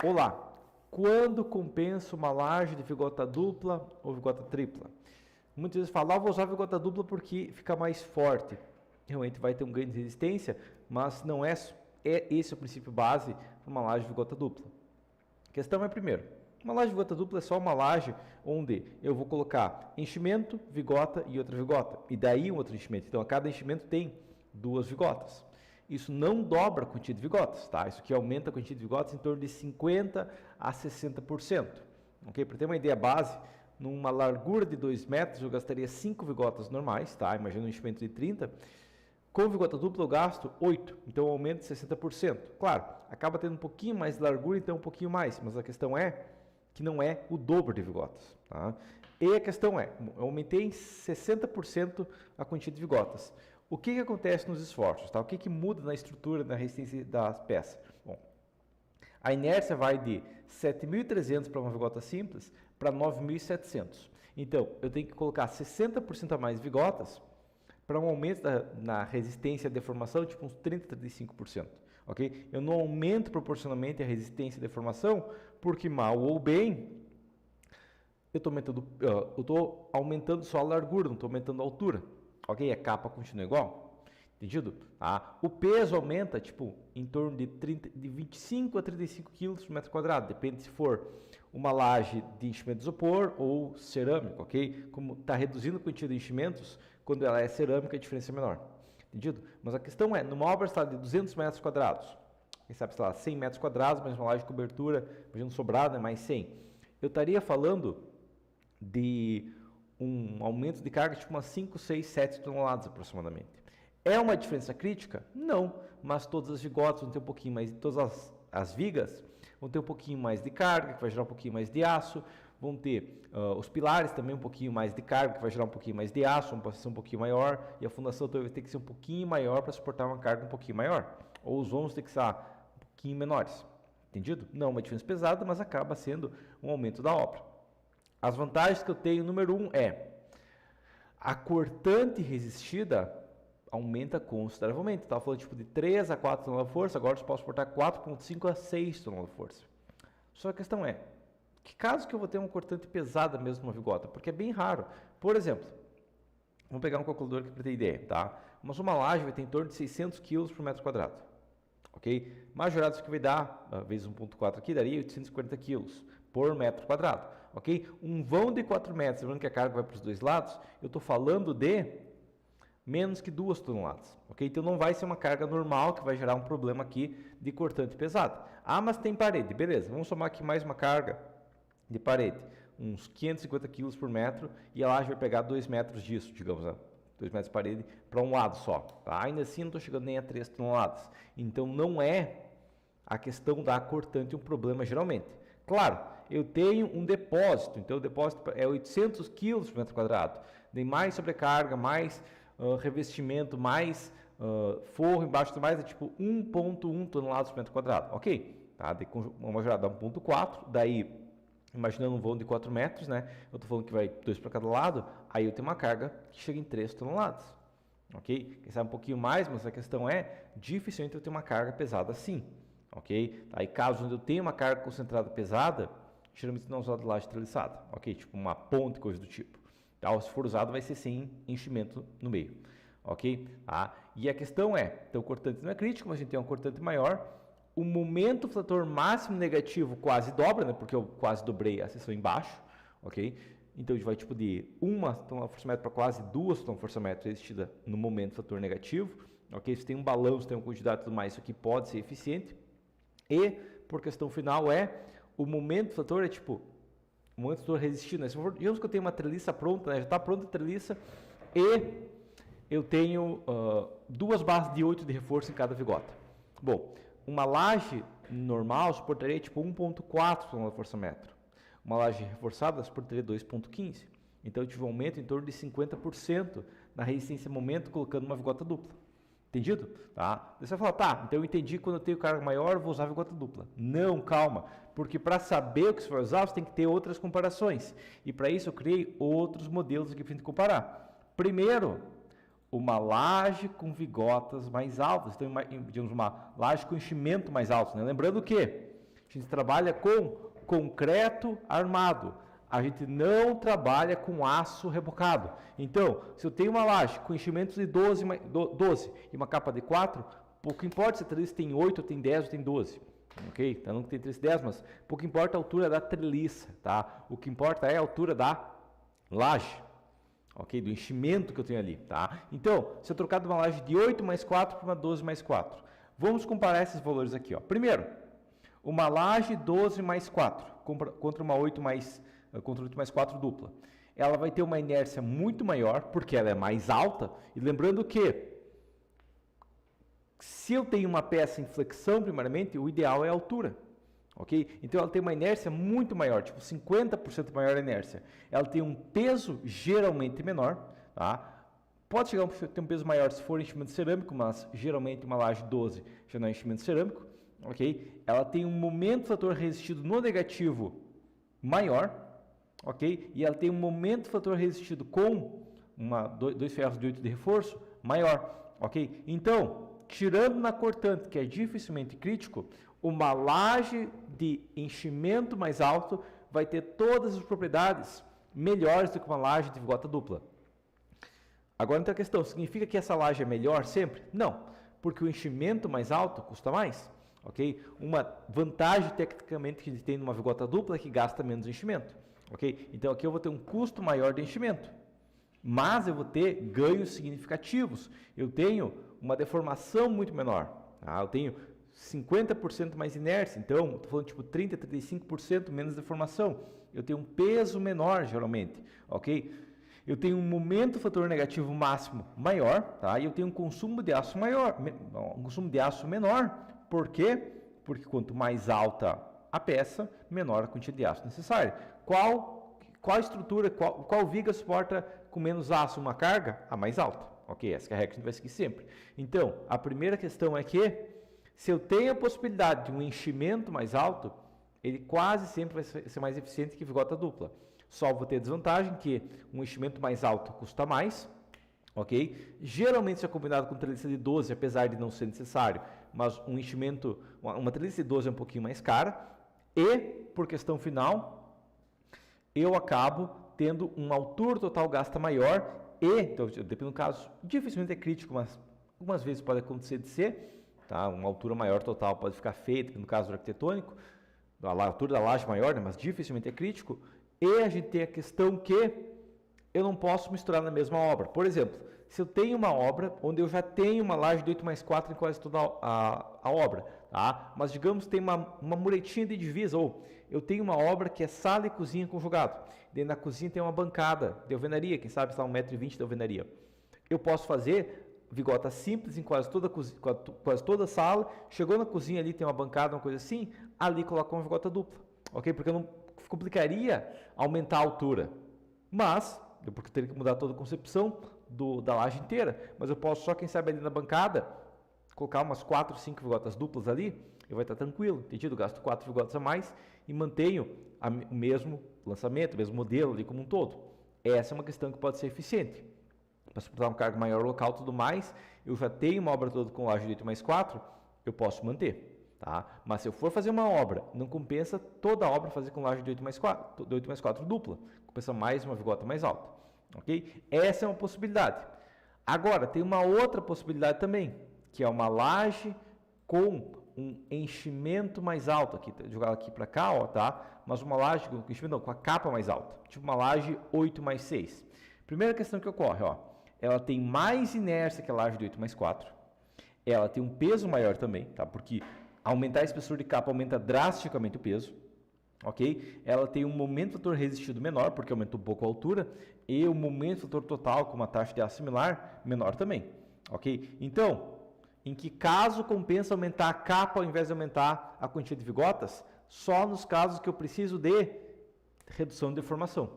Olá, quando compensa uma laje de vigota dupla ou vigota tripla? Muitas vezes falam, vou usar a vigota dupla porque fica mais forte. Realmente vai ter um ganho de resistência, mas não é esse o princípio base para uma laje de vigota dupla. A questão é, primeiro, uma laje de vigota dupla é só uma laje onde eu vou colocar enchimento, vigota e outra vigota. E daí um outro enchimento. Então, a cada enchimento tem duas vigotas. Isso não dobra a quantia de vigotas, tá? Isso aqui aumenta a quantia de vigotas em torno de 50% a 60%. Ok? Para ter uma ideia base, numa largura de 2 metros eu gastaria 5 vigotas normais, tá? Imagina um enchimento de 30. Com vigota dupla eu gasto 8, então aumento de 60%. Claro, acaba tendo um pouquinho mais de largura, então um pouquinho mais, mas a questão é que não é o dobro de vigotas, tá? E a questão é, eu aumentei em 60% a quantia de vigotas. O que acontece nos esforços? Tá? O que muda na estrutura, na resistência das peças? Bom, a inércia vai de 7.300 para uma vigota simples para 9.700. Então, eu tenho que colocar 60% a mais vigotas para um aumento na resistência à deformação, tipo uns 30%, 35%. Okay? Eu não aumento proporcionalmente a resistência à deformação, porque mal ou bem, eu estou aumentando só a largura, não estou aumentando a altura. Ok? A capa continua igual. Entendido? Ah, o peso aumenta, tipo, em torno de 25 a 35 kg por metro quadrado. Depende se for uma laje de enchimento de isopor ou cerâmico, ok? Como está reduzindo a quantidade de enchimentos, quando ela é cerâmica, a diferença é menor. Entendido? Mas a questão é, numa obra está de 200 metros quadrados, quem sabe, sei lá, 100 metros quadrados, mais uma laje de cobertura, imagina sobrado, né, mais 100. Eu estaria falando de um aumento de carga tipo umas 5, 6, 7 toneladas aproximadamente. É uma diferença crítica? Não, mas todas as vigotas vão ter um pouquinho mais, todas as vigas vão ter um pouquinho mais de carga, que vai gerar um pouquinho mais de aço, vão ter os pilares também um pouquinho mais de carga, que vai gerar um pouquinho mais de aço, uma posição um pouquinho maior, e a fundação vai ter que ser um pouquinho maior para suportar uma carga um pouquinho maior, ou os ombros tem que ser um pouquinho menores. Entendido? Não uma diferença pesada, mas acaba sendo um aumento da obra. As vantagens que eu tenho, número 1 é a cortante resistida aumenta consideravelmente. Estava falando tipo de 3 a 4 toneladas de força, agora eu posso suportar 4,5 a 6 toneladas de força. Só a questão é, que caso que eu vou ter uma cortante pesada mesmo numa vigota? Porque é bem raro. Por exemplo, vamos pegar um calculador aqui para ter ideia, tá? Mas uma laje vai ter em torno de 600 kg por metro quadrado. Ok? Majorado isso que vai dar, vezes 1,4 aqui, daria 840 kg por metro quadrado. Ok? Um vão de 4 metros, lembrando que a carga vai para os dois lados, eu estou falando de menos que 2 toneladas. Ok? Então não vai ser uma carga normal que vai gerar um problema aqui de cortante pesada. Ah, mas tem parede. Beleza, vamos somar aqui mais uma carga de parede. Uns 550 kg por metro e a laje vai pegar 2 metros disso, digamos, 2 metros de parede para um lado só. Tá? Ainda assim não estou chegando nem a 3 toneladas. Então não é a questão da cortante um problema geralmente. Claro, eu tenho um depósito, então o depósito é 800 kg por metro quadrado. Tem mais sobrecarga, mais revestimento, mais forro embaixo, mais é tipo 1,1 toneladas por metro quadrado. Ok, tá? Uma majorada 1,4, daí imaginando um vão de 4 metros, né? Eu estou falando que vai 2 para cada lado, aí eu tenho uma carga que chega em 3 toneladas. Ok? Quem sabe um pouquinho mais, mas a questão é, dificilmente eu tenho uma carga pesada assim. Ok? Aí caso onde eu tenha uma carga concentrada pesada, geralmente não é usado laje treliçada. Ok? Tipo uma ponte, coisa do tipo. Tá? Se for usado vai ser sem enchimento no meio. Ok? Ah, e a questão é, então o cortante não é crítico, mas a gente tem um cortante maior. O momento fletor máximo negativo quase dobra, né? Porque eu quase dobrei a seção embaixo. Ok? Então a gente vai tipo de 1 tonelada força metro para quase 2 toneladas força metro resistida no momento fletor negativo. Ok? Se tem um balanço, tem uma quantidade e tudo mais, isso aqui pode ser eficiente. E, por questão final, o momento fletor é tipo, o momento fletor resistindo, né? Digamos que eu tenho uma treliça pronta, né? Já está pronta a treliça e eu tenho 2 barras de 8 de reforço em cada vigota. Bom, uma laje normal suportaria tipo 1,4 toneladas força metro. Uma laje reforçada suportaria 2,15. Então eu tive um aumento em torno de 50% na resistência momento colocando uma vigota dupla. Entendido? Tá? Você vai falar, tá, então eu entendi, quando eu tenho carga maior, eu vou usar a vigota dupla. Não, calma, porque para saber o que você vai usar, você tem que ter outras comparações. E para isso eu criei outros modelos aqui para a gente comparar. Primeiro, uma laje com vigotas mais altas, então, digamos, uma laje com enchimento mais alto. Né? Lembrando que A gente trabalha com concreto armado. A gente não trabalha com aço rebocado. Então, se eu tenho uma laje com enchimentos de 12 e uma capa de 4, pouco importa se a treliça tem 8, ou tem 10, ou tem 12. Ok? Então não tem 3, 10, mas pouco importa a altura da treliça, tá? O que importa é a altura da laje, ok? Do enchimento que eu tenho ali, tá? Então, se eu trocar de uma laje de 8 mais 4 para uma 12 mais 4, vamos comparar esses valores aqui, ó. Primeiro, uma laje 12 mais 4 contra uma 8 mais 4 dupla. Ela vai ter uma inércia muito maior, porque ela é mais alta, e lembrando que se eu tenho uma peça em flexão, primeiramente, o ideal é a altura, ok? Então, ela tem uma inércia muito maior, tipo 50% maior a inércia. Ela tem um peso geralmente menor, tá? Pode chegar a ter um peso maior se for enchimento cerâmico, mas geralmente uma laje 12 já não é enchimento cerâmico, ok? Ela tem um momento fator resistido no negativo maior, ok? E ela tem um momento fator resistido com dois ferros de 8 de reforço maior, ok? Então, tirando na cortante, que é dificilmente crítico, uma laje de enchimento mais alto vai ter todas as propriedades melhores do que uma laje de vigota dupla. Agora, então a questão, significa que essa laje é melhor sempre? Não, porque o enchimento mais alto custa mais, ok? Uma vantagem tecnicamente que a gente tem numa vigota dupla é que gasta menos enchimento, ok? Então aqui eu vou ter um custo maior de enchimento, mas eu vou ter ganhos significativos. Eu tenho uma deformação muito menor, tá? Eu tenho 50% mais inércia, então, estou falando tipo 30%, 35% menos deformação. Eu tenho um peso menor, geralmente, ok? Eu tenho um momento fator negativo máximo maior, tá? E eu tenho um consumo de aço maior, um consumo de aço menor. Por quê? Porque quanto mais alta a peça, menor a quantidade de aço necessária. Qual estrutura, qual viga suporta com menos aço uma carga? A mais alta. Ok, essa é a regra que a gente vai seguir sempre. Então, a primeira questão é que, se eu tenho a possibilidade de um enchimento mais alto, ele quase sempre vai ser mais eficiente que vigota dupla. Só vou ter a desvantagem que um enchimento mais alto custa mais, ok? Geralmente isso é combinado com treliça de 12, apesar de não ser necessário, mas um enchimento, uma treliça de 12 é um pouquinho mais cara, e, por questão final, eu acabo tendo uma altura total gasta maior, então, depende do caso, dificilmente é crítico, mas algumas vezes pode acontecer de ser, tá? Uma altura maior total pode ficar feia, no caso do arquitetônico, a altura da laje maior, né? Mas dificilmente é crítico, e a gente tem a questão que eu não posso misturar na mesma obra. Por exemplo, se eu tenho uma obra onde eu já tenho uma laje de 8 mais 4 em quase toda a obra, tá? Mas digamos que tem uma muretinha de divisa, ou eu tenho uma obra que é sala e cozinha conjugado. Dentro da cozinha tem uma bancada de alvenaria, quem sabe está 1,20 m de alvenaria. Eu posso fazer vigota simples em quase toda a sala. Chegou na cozinha ali, tem uma bancada, uma coisa assim, ali coloca uma vigota dupla, ok? Porque eu não complicaria aumentar a altura, mas, porque eu teria que mudar toda a concepção da laje inteira, mas eu posso só, quem sabe, ali na bancada, colocar umas 4, 5 vigotas duplas ali, e vai estar tranquilo, entendido? Gasto 4 vigotas a mais e mantenho o mesmo lançamento, o mesmo modelo ali como um todo. Essa é uma questão que pode ser eficiente. Para suportar um cargo maior local e tudo mais, eu já tenho uma obra toda com laje de 8 mais 4, eu posso manter. Tá? Mas se eu for fazer uma obra, não compensa toda a obra fazer com laje de 8 mais 4 dupla. Compensa mais uma vigota mais alta. Okay? Essa é uma possibilidade. Agora, tem uma outra possibilidade também, que é uma laje com um enchimento mais alto. Aqui, jogar aqui para cá, ó, tá? Mas uma laje com enchimento, não, com a capa mais alta. Tipo uma laje 8 mais 6. Primeira questão que ocorre, ó, ela tem mais inércia que a laje de 8 mais 4. Ela tem um peso maior também, tá? Porque aumentar a espessura de capa aumenta drasticamente o peso, ok? Ela tem um momento fator resistido menor, porque aumenta um pouco a altura, e o momento fator total, com uma taxa de aço similar, menor também, ok? Então, em que caso compensa aumentar a capa ao invés de aumentar a quantidade de vigotas? Só nos casos que eu preciso de redução de deformação,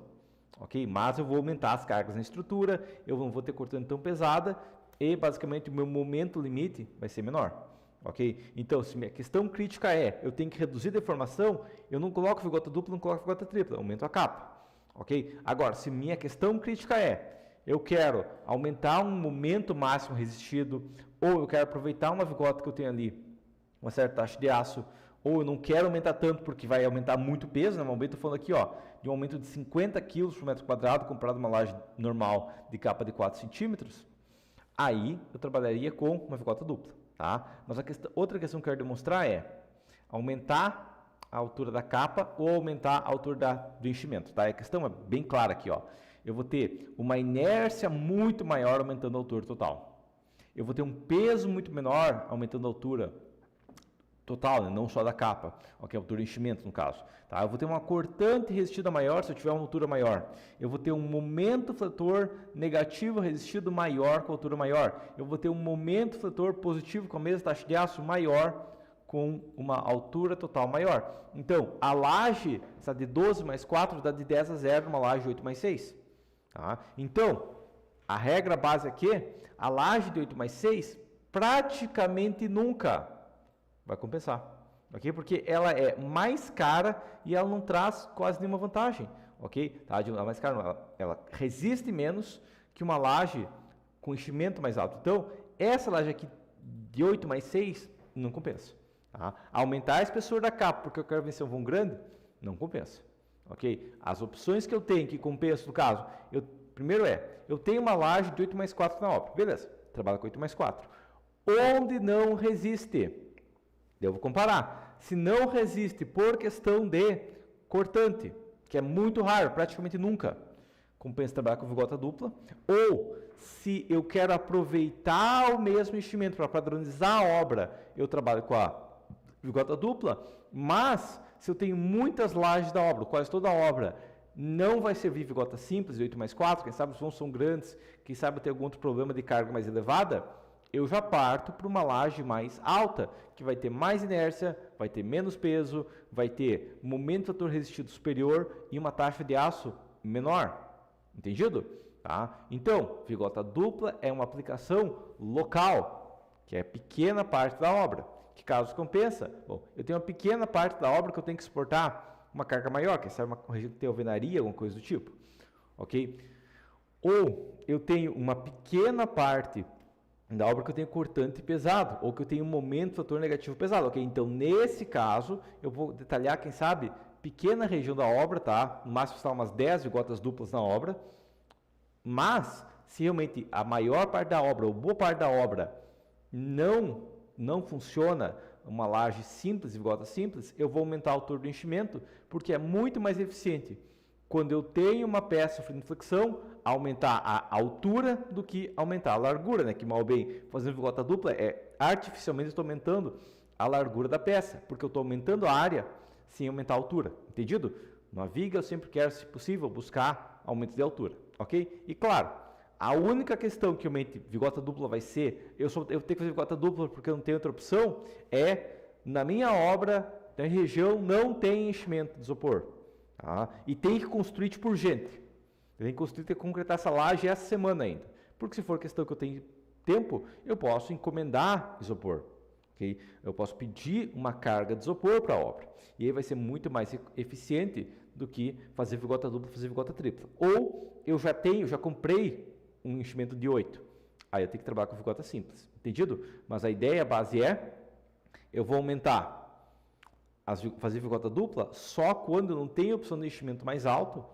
ok? Mas eu vou aumentar as cargas na estrutura, eu não vou ter cortante tão pesada, e basicamente o meu momento limite vai ser menor. Ok? Então, se minha questão crítica é, eu tenho que reduzir a deformação, eu não coloco vigota dupla, não coloco vigota tripla, aumento a capa. Ok? Agora, se minha questão crítica é, eu quero aumentar um momento máximo resistido, ou eu quero aproveitar uma vigota que eu tenho ali, uma certa taxa de aço, ou eu não quero aumentar tanto porque vai aumentar muito o peso, né? Normalmente estou falando aqui, ó, de um aumento de 50 kg por metro quadrado comparado a uma laje normal de capa de 4 centímetros, aí eu trabalharia com uma vigota dupla, tá? Mas outra questão que eu quero demonstrar é aumentar a altura da capa ou aumentar a altura do enchimento, tá? A questão é bem clara aqui, ó. Eu vou ter uma inércia muito maior aumentando a altura total. Eu vou ter um peso muito menor aumentando a altura total, né? Não só da capa, ok? A altura do enchimento no caso. Tá? Eu vou ter uma cortante resistida maior se eu tiver uma altura maior. Eu vou ter um momento fletor negativo resistido maior com altura maior. Eu vou ter um momento fletor positivo com a mesma taxa de aço maior com uma altura total maior. Então, a laje, essa de 12 mais 4 dá de 10 a 0 numa laje de 8 mais 6. Tá? Então, a regra base aqui, a laje de 8 mais 6 praticamente nunca vai compensar, ok? Porque ela é mais cara e ela não traz quase nenhuma vantagem, ok? Tá? Ela é mais cara, não, ela resiste menos que uma laje com enchimento mais alto. Então, essa laje aqui de 8 mais 6 não compensa. Tá? Aumentar a espessura da capa porque eu quero vencer um vão grande, não compensa, ok? As opções que eu tenho que compensam, no caso, primeiro eu tenho uma laje de 8 mais 4 na obra, beleza, trabalho com 8 mais 4. Onde não resiste? Eu vou comparar. Se não resiste por questão de cortante, que é muito raro, praticamente nunca, compensa trabalhar com vigota dupla. Ou se eu quero aproveitar o mesmo enchimento para padronizar a obra, eu trabalho com a vigota dupla. Mas se eu tenho muitas lajes da obra, quase toda a obra, não vai servir vigota simples, de 8 mais 4, quem sabe os vãos são grandes, quem sabe eu tenho algum outro problema de carga mais elevada, eu já parto para uma laje mais alta, que vai ter mais inércia, vai ter menos peso, vai ter momento fator resistido superior e uma taxa de aço menor. Entendido? Tá? Então, vigota dupla é uma aplicação local, que é pequena parte da obra. Que caso compensa? Bom, eu tenho uma pequena parte da obra que eu tenho que suportar uma carga maior, que sabe, uma região que tem alvenaria, alguma coisa do tipo. Ok? Ou eu tenho uma pequena parte da obra que eu tenho cortante pesado, ou que eu tenho um momento fator negativo pesado, ok? Então, nesse caso, eu vou detalhar, quem sabe, pequena região da obra, tá? No máximo está umas 10 vigotas duplas na obra, mas, se realmente a maior parte da obra, ou boa parte da obra, não funciona, uma laje simples, vigota simples, eu vou aumentar a altura do enchimento, porque é muito mais eficiente quando eu tenho uma peça sofrendo flexão, aumentar a altura do que aumentar a largura, né? Que mal bem, fazendo vigota dupla, artificialmente estou aumentando a largura da peça, porque eu estou aumentando a área sem aumentar a altura, entendido? Na viga eu sempre quero, se possível, buscar aumento de altura, ok? E claro, a única questão que aumente vigota dupla vai ser, eu tenho que fazer vigota dupla porque eu não tenho outra opção, na minha obra, na região, não tem enchimento de isopor. Tá? E tem que construir tipo urgente. Eu tenho que construir, tem que concretar essa laje essa semana ainda. Porque se for questão que eu tenho tempo, eu posso encomendar isopor. Okay? Eu posso pedir uma carga de isopor para a obra. E aí vai ser muito mais eficiente do que fazer vigota dupla, fazer vigota tripla. Ou eu já comprei um enchimento de 8. Aí eu tenho que trabalhar com vigota simples. Entendido? Mas a ideia, a base eu vou aumentar fazer vigota dupla só quando não tem opção de enchimento mais alto,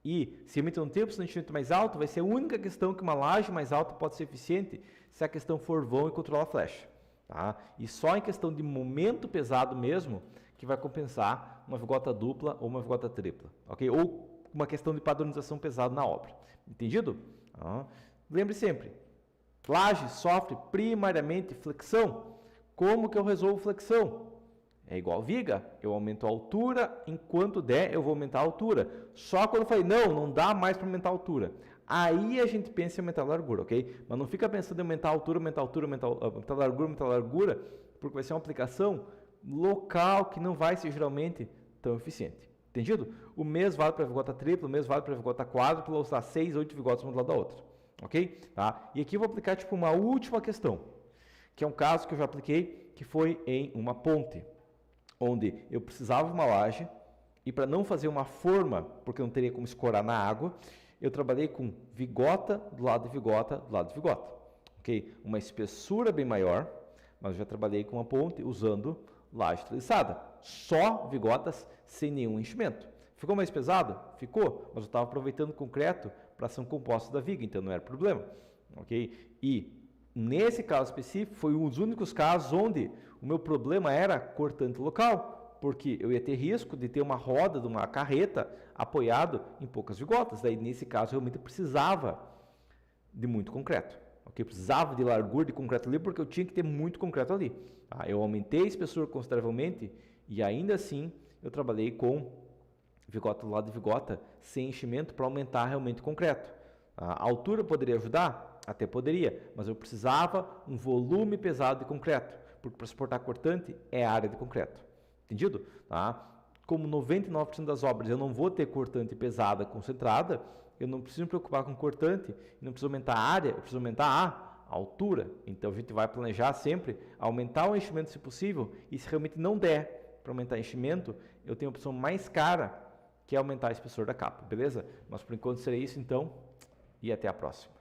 e se realmente não tem opção de enchimento mais alto, vai ser a única questão que uma laje mais alta pode ser eficiente se a questão for vão e controlar a flecha. Tá? E só em questão de momento pesado mesmo que vai compensar uma vigota dupla ou uma vigota tripla. Okay? Ou uma questão de padronização pesado na obra. Entendido? Lembre sempre, laje sofre primariamente flexão. Como que eu resolvo flexão? É igual viga, eu aumento a altura, enquanto der eu vou aumentar a altura. Só quando eu falei, não dá mais para aumentar a altura. Aí a gente pensa em aumentar a largura, ok? Mas não fica pensando em aumentar a altura, aumentar a largura, porque vai ser uma aplicação local que não vai ser geralmente tão eficiente. Entendido? O mesmo vale para a vigota tripla, o mesmo vale para a vigota quádrupla, ou usar 6, 8 vigotas uma do lado da outra. Ok? Tá? E aqui eu vou aplicar tipo uma última questão, que é um caso que eu já apliquei, que foi em uma ponte, onde eu precisava de uma laje, e para não fazer uma forma, porque eu não teria como escorar na água, eu trabalhei com vigota do lado de vigota do lado de vigota. Okay? Uma espessura bem maior, mas eu já trabalhei com uma ponte usando laje treliçada. Só vigotas sem nenhum enchimento. Ficou mais pesado? Ficou, mas eu estava aproveitando concreto para ação composta da viga, então não era problema. Ok? E nesse caso específico, foi um dos únicos casos onde o meu problema era cortante local, porque eu ia ter risco de ter uma roda de uma carreta apoiado em poucas vigotas. Daí, nesse caso, realmente eu precisava de muito concreto. Okay? Precisava de largura de concreto ali, porque eu tinha que ter muito concreto ali. Eu aumentei a espessura consideravelmente e ainda assim eu trabalhei com vigota do lado de vigota sem enchimento para aumentar realmente o concreto. A altura poderia ajudar? Até poderia, mas eu precisava um volume pesado de concreto, porque para suportar cortante é a área de concreto. Entendido? Como 99% das obras eu não vou ter cortante pesada concentrada, eu não preciso me preocupar com cortante, não preciso aumentar a área, eu preciso aumentar a altura. Então a gente vai planejar sempre aumentar o enchimento se possível, e se realmente não der para aumentar o enchimento, eu tenho a opção mais cara, que é aumentar a espessor da capa, beleza? Mas por enquanto seria isso então, e até a próxima.